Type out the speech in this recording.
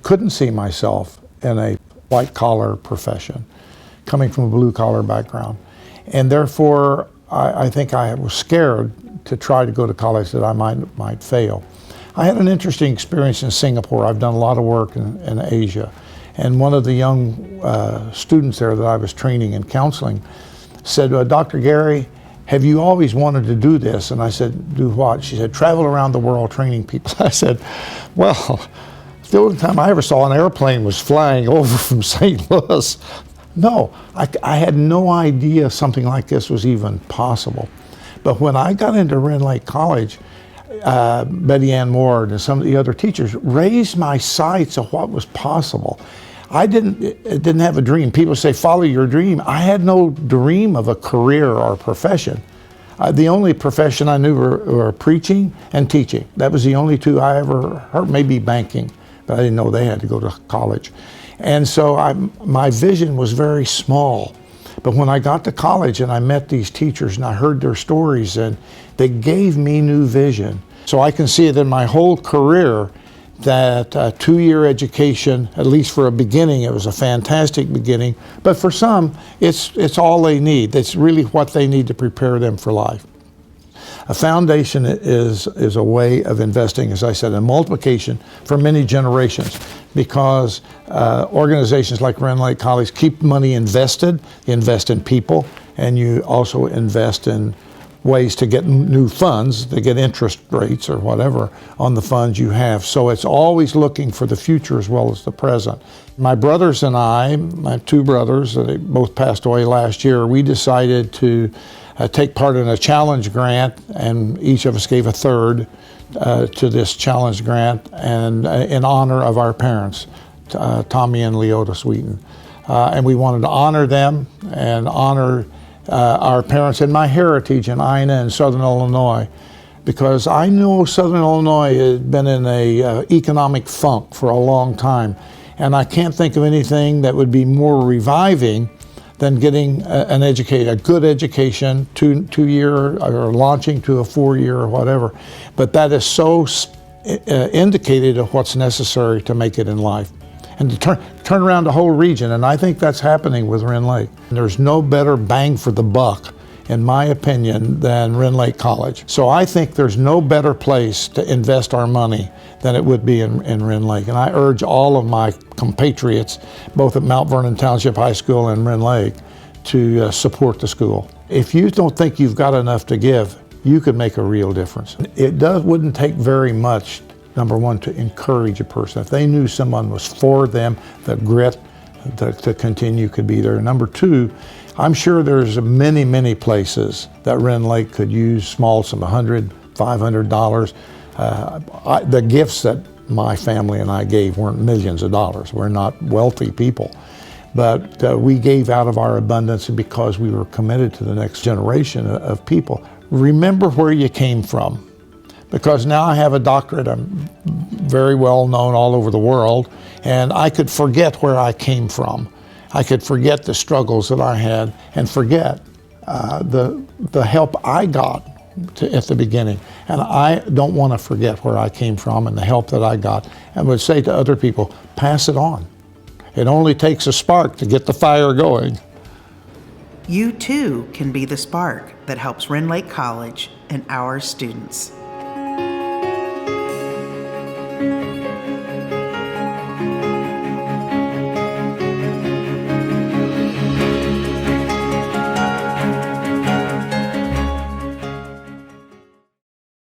couldn't see myself in a white-collar profession, coming from a blue-collar background. And therefore, I think I was scared to try to go to college, that I might fail. I had an interesting experience in Singapore. I've done a lot of work in Asia. And one of the young students there that I was training and counseling said, Dr. Gary, have you always wanted to do this? And I said, do what? She said, travel around the world training people. I said, well, the only time I ever saw an airplane was flying over from St. Louis. No, I had no idea something like this was even possible. But when I got into Rend Lake College, Betty Ann Ward and some of the other teachers raised my sights of what was possible. I didn't have a dream. People say, follow your dream. I had no dream of a career or a profession. The only profession I knew were preaching and teaching. That was the only two I ever heard, maybe banking, but I didn't know they had to go to college. And so my vision was very small. But when I got to college and I met these teachers and I heard their stories, and they gave me new vision. So I can see it in my whole career that a 2-year education, at least for a beginning, it was a fantastic beginning. But for some, it's all they need. That's really what they need to prepare them for life. A foundation is a way of investing, as I said, in multiplication for many generations, because organizations like Rend Lake College keep money invested. You invest in people, and you also invest in ways to get new funds, to get interest rates or whatever on the funds you have. So it's always looking for the future as well as the present. My brothers and I, my 2 brothers, they both passed away last year, we decided to take part in a challenge grant, and each of us gave a third to this challenge grant, and in honor of our parents, Tommy and Leota Sweeten. And we wanted to honor them and honor our parents and my heritage in Ina and Southern Illinois, because I know Southern Illinois had been in a economic funk for a long time, and I can't think of anything that would be more reviving than getting a good education, two-year, or launching to a 4-year or whatever. But that is so indicated of what's necessary to make it in life, and to turn around the whole region. And I think that's happening with Rend Lake. There's no better bang for the buck, in my opinion, than Rend Lake College. So I think there's no better place to invest our money than it would be in Rend Lake. And I urge all of my compatriots, both at Mount Vernon Township High School and Rend Lake, to support the school. If you don't think you've got enough to give, you could make a real difference. It wouldn't take very much, number one, to encourage a person. If they knew someone was for them, the grit to continue could be there. Number two, I'm sure there's many, many places that Rend Lake could use small sum, $100, $500. The gifts that my family and I gave weren't millions of dollars. We're not wealthy people. But we gave out of our abundance because we were committed to the next generation of people. Remember where you came from. Because now I have a doctorate, I'm very well known all over the world, and I could forget where I came from. I could forget the struggles that I had and forget the help I got at the beginning. And I don't want to forget where I came from and the help that I got, and would say to other people, pass it on. It only takes a spark to get the fire going. You too can be the spark that helps Rend Lake College and our students.